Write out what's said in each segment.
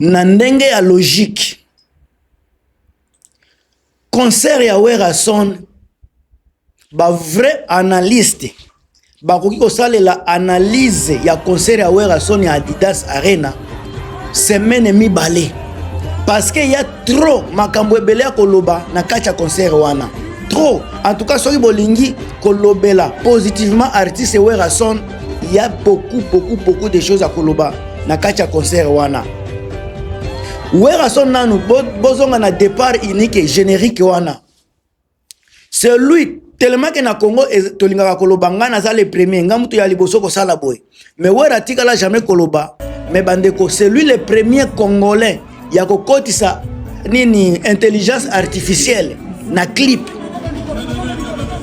na ndenge ya logique concert ya Werason ba vrai analyste bakoki kosalela analyse ya concert ya Werason ya Adidas Arena semaine mibale parce que y a trop makambo ebele ya koloba na kati ya concert wana trop. En tout cas soki bolingi kolobela positivement artiste Werason, il y a beaucoup de choses à koloba na kati ya concert wana. Werason nanu bozonga na départ unique générique wana. C'est lui tellement que na Congo tolingaka koloba ngana za le premier ngamutu ya liboso ko sala boy. Mais Wera tikala jamais koloba. Mais bandeko c'est lui le premier congolais ya kokotisa nini intelligence artificielle na clip.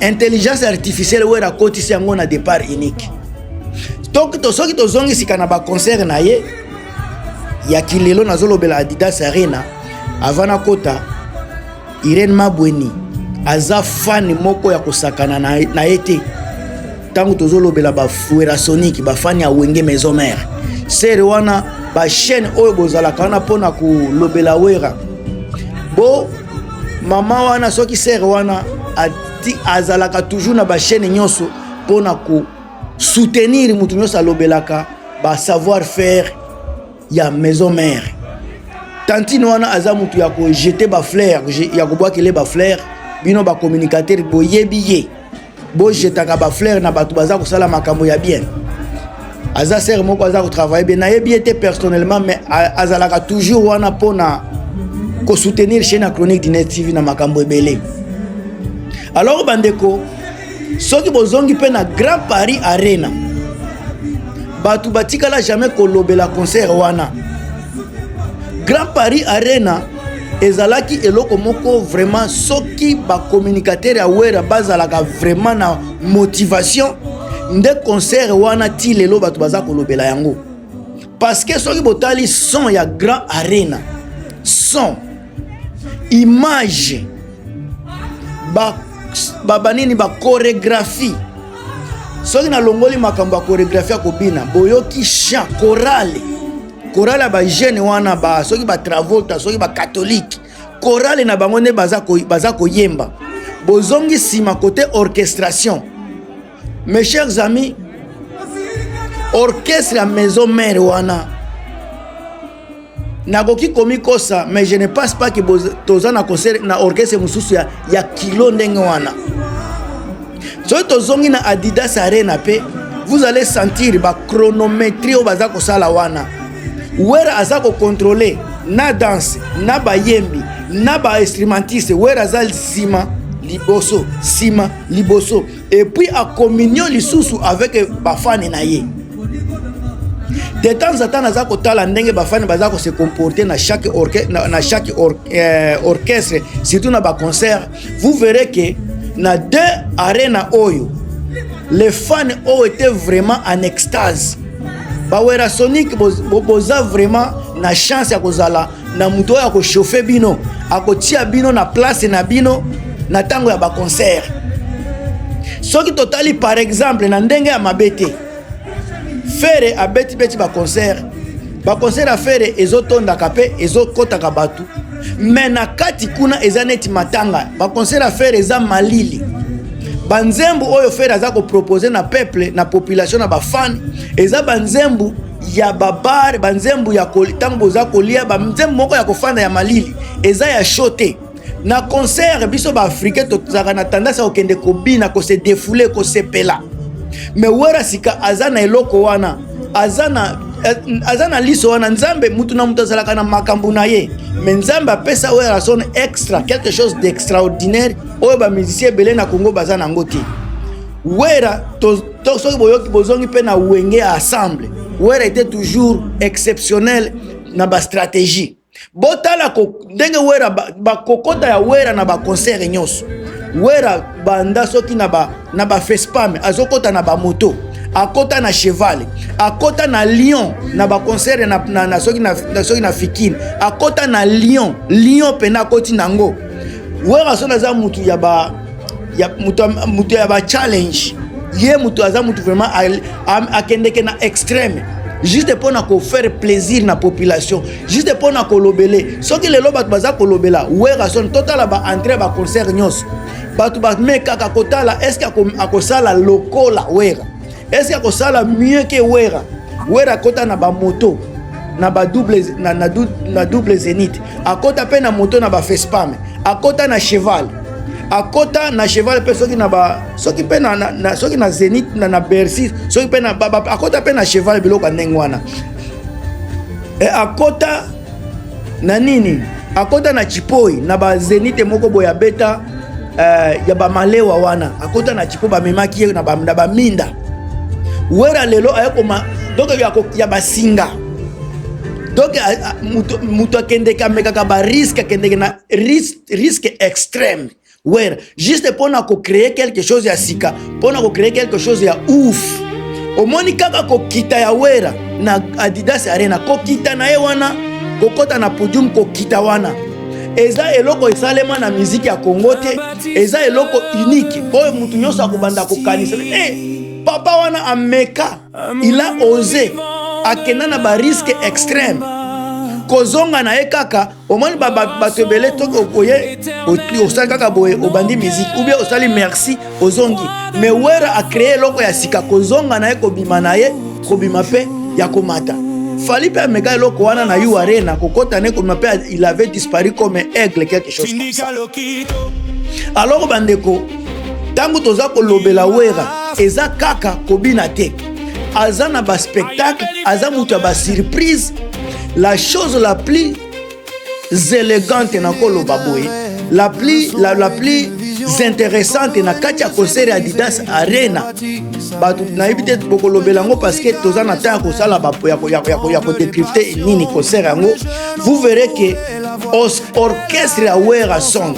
Intelligence artificielle Wera kotisa yango na départ unique. Donc to soki to zongi sikana ba concert na ye ya kilelo na zolobela Adidas Arena avana kota Irene Mabweni aza fan moko ya kosakana na ete tangu tozolobela ba Werasonic ba fan ya Wenge Maison Mère sere wana ba chaîne oyo bozala kana pona ku lobela Wera bo mama wana soki sere wana ati azalaka toujours na ba chaîne nyonso pona ku soutenir mutu nyonso alobelaka ba savoir faire ya Maison Mère. Tantine wana aza mutu ya ko jeter ba fleur ya ko boakele ba fleur bino ba communicateur bo yebiye bo jetaka ba fleur na batu baza ko sala makambo ya bien. Aza ser moko aza ko travailler bien na yebiete personnellement mais azalaka toujours wana pona ko soutenir chaîne chronique d'Inet TV na makambo ebele. Alors bandeko soki bozongi pe na Grand Paris Arena batu batikala jamais kolobela concert wana. Grand Paris Arena ezalaki eloko moko vraiment soki ba communicateur ya Wera bazalaka vraiment na motivation nde concert wana ti lelo batu baza kolobela yango parce que soki botali son ya Grand Arena son image banini ba chorégraphie soki na longoli makambo ya chorégraphie kobina boyoki chant chorale ba jeune wana ba soki ba Travolta soki ba catholique chorale na bango ne baza ko yemba bozongi sima côté orchestration. Mes chers amis, orchestre ya Maison Mère wana nakoki komi kosa mais je ne pense pas que tozana concert na orchestre mususu ya kilo ndenge wana. So tozongi na Adidas Arena pe vous allez sentir ba chronométrie o baza ko sala wana. Wera aza ko contrôler na danse na ba yembi na ba instrumentiste Wera aza sima liboso et puis à communion lisusu avec ba fan na ye. De temps en temps aza ko tala ndenge ba fan baza ko se comporter na chaque orchestre surtout na ba concert. Vous verrez que na deux arena oyo les fans ont été vraiment en extase. Ba Werasonic boza vraiment na chance ya kozala na muto ya ko chauffer bino akotia bino na place na bino na tango ya ba concert. Soki totali par exemple na ndenge ya mabete fere abeti ba concert a fere ezotonda kape ezokota ka batu mais na kati kuna ezaneti matanga ba concert a fere eza malili banzembu oyo fere aza ko proposer na peuple na population na ba fan eza banzembu ya babar banzembu ya tango za kolia banzembu moko ya kofanda ya malili eza ya shote na concert biso ba africain tozaka na tendance ya okende kobina ko se défouler ko se pela mais Wera sika azana eloko wana azana liso wana nzambe mutu na mutu azalaka na makambu na ye mais nzambe apesa Werason extra quelque chose d'extraordinaire oyo ba musicien belé na Congo bazana ngoti. Wera to soki boyoki bozongi pe na Wenge ensemble Wera était toujours exceptionnel na ba stratégie botala ko ndenge Wera ba kokota ya Wera na ba concert nyonso Wera banda soki na ba fespam azokota na ba moto akota na cheval akota na lion na ba concert na soki na fikine akota na lion pena koti nango. Werason aza mutu ya mutu ya ba challenge ye mutu aza mutu vraiment akendeke na extrême juste pour na ko faire plaisir na population, juste pour na ko lobele. Soki lelo batu baza ko lobela, wera son total ba entrer ba concert nyos. Batu ba meka ka kotala, est-ce que akosala lokola wera? Est-ce que akosala mieux que wera? Wera kota na ba moto, na ba double na double zénith. Akota pe na moto na ba Fespam, akota na cheval. Akota na cheval pe soki na ba soki pe na soki na Zénith na Bercy soki pe na akota pe na cheval biloko ndengwana e akota na nini akota na Chipoi na ba Zénith moko boya beta ya ba malewa wana akota na Chipoi ba memaki na ba minda wera lelo ayakoma donc ya ba singa donc muto akende kameka ba risque akende na risque extrême. Ouais, juste pour nous créer quelque chose ya sika, pour nous créer quelque chose ya ouf. Au moni kaka ko kita ya wera na Adidas Arena, ko kita na wana, ko kota na podium ko kita wana. Eza eloko esalema na musique ya Congo te, eza eloko unique. Oyo mutu nyonso akobanda ko kanisa. Papa wana ameka, il a osé akena na ba risque extrême. Kozonga na ekaka omoni batebele toko okoye osali kaka boye obandi musique ou bien osali merci ozongi mais wera a créé loko ya sika kozonga na ekobima na ye kobima pe ya komata fali pe mega loko wana na yu arena kokota ne kobima pe il avait disparu comme un aigle quelque chose comme ça. Alors bandeko tango toza kolobela wera eza kaka kobina te aza na ba spectacle aza mutu ba surprise. La chose la plus élégante na koloba boye, la plus intéressante na kati ya concert ya Adidas Arena. Batu na ibite bokolobela ngo parce que toza na temps ko sala ba ya ko décrypter nini concert yango. Vous verrez que orchestre ya Wera Song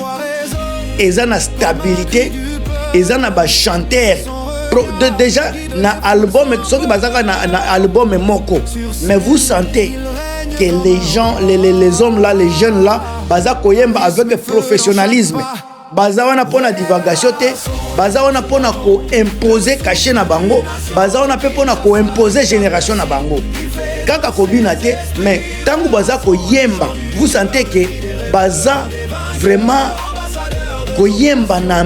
eza na stabilité, eza na ba chanteur déjà na album soki bazaka na album moko, mais vous sentez que les gens, les hommes là, les jeunes là, baza koyemba avec professionnalisme. Baza wana pona divagation te, baza wana pona ko imposer caché na bango, baza wana pe pona ko imposer génération na bango. Kaka kobina te, mais tangu baza koyemba, vous sentez que baza vraiment koyemba na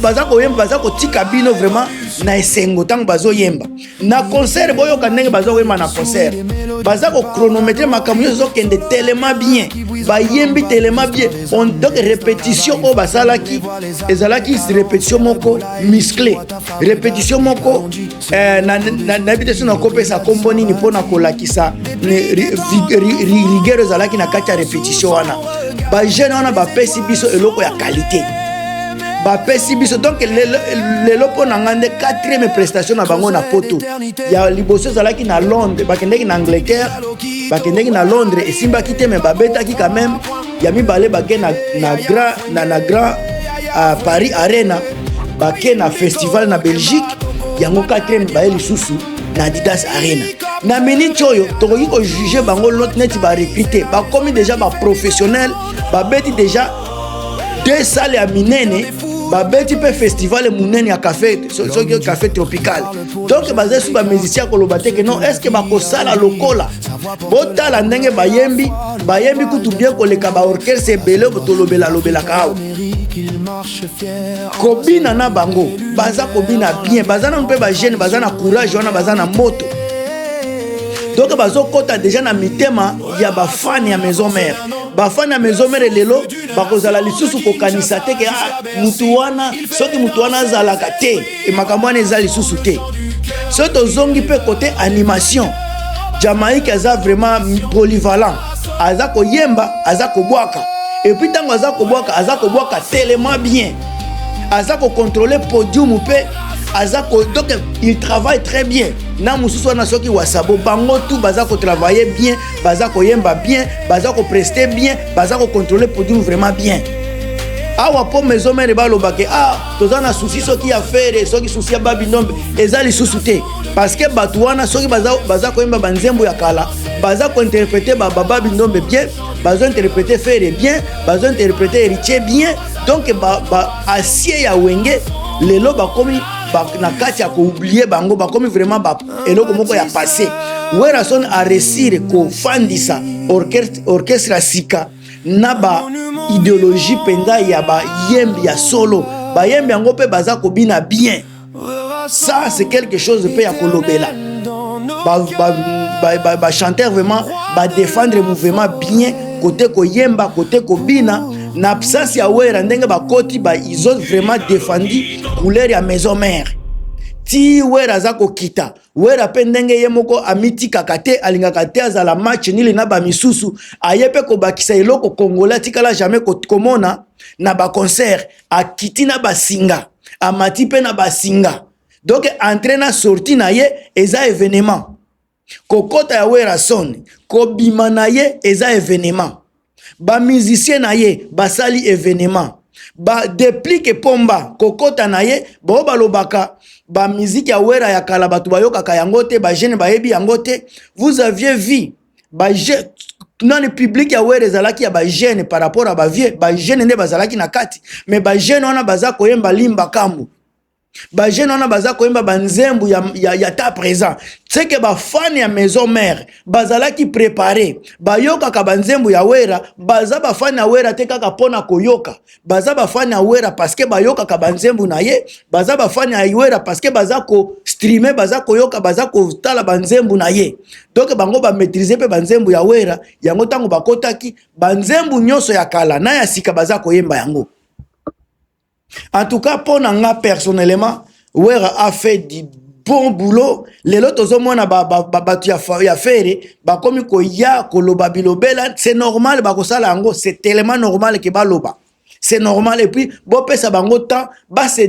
baza koyemba baza kotika bino vraiment na esengo tango bazo yemba. Na concert boyo kanenge bazo wema na concert. Baza ko chronométrer makambo yo kende tellement bien. Ba yembi tellement bien. On donc répétition o basalaki ezalaki répétition moko musclé. Répétition moko na bitation na kopesa komboni ni pona kolakisa rigueur ezalaki na kati ya répétition wana. Ba jeune wana ba pesi biso eloko ya qualité. Ba pesi biso donc lelo pona ngande 4e prestation na bango na poto. Ya liboso zalaki na Londres, bakendeki na Angleterre, bakendeki na Londres et simba kite me babetaki quand même. Ya mibale bake na grand Paris Arena, bake na festival na Belgique, yango 4e baye lisusu na Adidas Arena. Na minute oyo tokoki ko juger bango lot neti ba recruter, ba komi déjà ba professionnel, ba beti déjà 2 salles ya minene. Babeti pe festival munene ya café café tropical. Donc bazé sous ba musicien ko lobate que non est-ce que ba ko sala lokola botala ndenge bayembi kutu bien ko leka ba orchestre belé ko tolobela kao kobina na bango baza kobina bien baza na mpe ba jeune baza na courage wana baza na moto. Donc bazo kota déjà na mitema ya ba fan ya maison mère. Ba fan ya maison mère lelo bakozala lisusu ko kanisa te ke mutu wana soki mutu wana zalaka te e makambo wana eza lisusu te. Soki tozongi pe côté animation Jamaïque aza vraiment polyvalent. Aza ko yemba, aza ko bwaka. Et puis tango aza ko bwaka tellement bien. Aza ko contrôler podium pe donc il travaille très bien. Na mususu na soki wasabo bango tout baza ko travailler bien, baza ko yemba bien, baza ko prester bien, baza ko contrôler podium vraiment bien. Awa po maison mère balobake tozana souci soki ya faire soki souci ya babinombe ezali susute parce que batuana soki baza ko yemba banzembo ya kala baza ko interpréter baba binombe bien, baza interpréter faire bien, baza interpréter héritier bien. Donc acier ya wenge lelo bakomi na kati ya ko oublier bango ba comme vraiment ba eloko moko ya passé. Werason a réussir ko fandisa orchestre sika na ba idéologie penga ya ba yembi ya solo ba yembi yango pe baza ko bina bien. Ça c'est quelque chose pe ya kolobela. Ba chanteur vraiment ba défendre mouvement bien côté ko yemba côté ko bina na absence ya wera ndenge ba koti ba ils ont vraiment défendu couleur ya maison mère. Ti wera za ko kita wera pe ndenge ye moko amiti kakate alingaka te azala match nili na ba misusu ayepe ko bakisa eloko congolais tikala jamais ko komona na ba concert akiti na ba singa amati pe na ba singa. Donc entraîna sorti na ye eza événement kokota ya wera son ko bima na ye eza événement ba musicien na ye basali événement ba déplique pomba kokota na ye bo balobaka ba musique ya wera ya kala batu bayokaka yango te ba jeune bayebi yango te. Vous aviez vu ba dans le public ya wera ezalaki ya ba jeune par rapport à ba vieux ba jeune nde bazalaki na kati mais ba jeune wana baza koyemba limba kambu ba jeune wana baza koyemba banzembu ya ta présent. C'est que ba fan ya maison mère bazalaki préparé bayoka ka banzembu ya wera baza ba fan ya wera te kaka pona koyoka baza ba fan ya wera parce que bayoka ka banzembu na ye baza ba fan ya wera parce que baza ko streamer baza koyoka baza ko tala banzembu na ye. Donc bango ba maîtriser pe banzembu ya wera yango tango bakotaki banzembu nyoso ya kala na ya sika baza koyemba yango. En tout cas, pour moi personnellement, Wera a fait du bon boulot. Les autres hommes qui ont fait, comme ya koloba bilobela, c'est normal, c'est tellement normal que baloba. C'est normal et puis bon ça bango temps ba se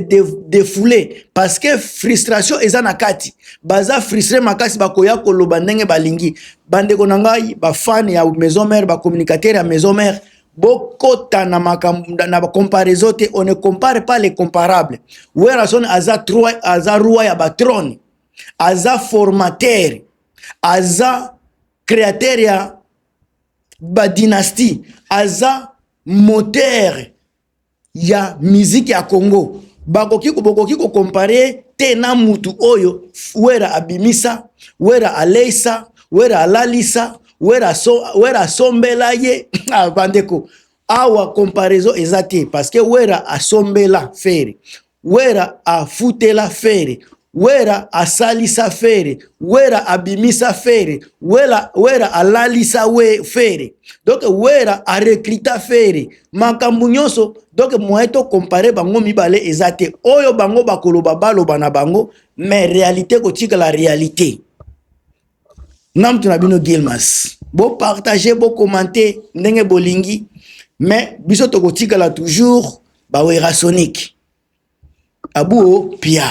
défouler parce que frustration eza na kati. Baza frustré makasi bakoya koloba ndenge balingi. Bande konangai ba fan ya maison mère ba communicateur ya maison mère. Bokota na comparaison te, on ne compare pas les comparables. Werason aza roi ya batron, aza formateur, aza créateur ya ba dynastie, aza moteur ya musique ya Congo. Bokoki ko comparer te na mutu oyo wera abimisa, wera aleisa, wera alalisa, wera sombela ye bandeko awa comparaison ezate parce que wera asombela fere wera afutela fere wera asalisa fere wera abimisa fere wera alalisa fere donc wera arekrita fere makambu nyonso. Donc moeto comparer bango mibale ezate oyo bango bakoloba baloba na bango mais réalité kotika la réalité. Nam tunabino Gilmas. Bo partager, bo commenter, ndenge bolingi. Mais biso toko tika la toujours ba Wera Sonic. Abuo Pia.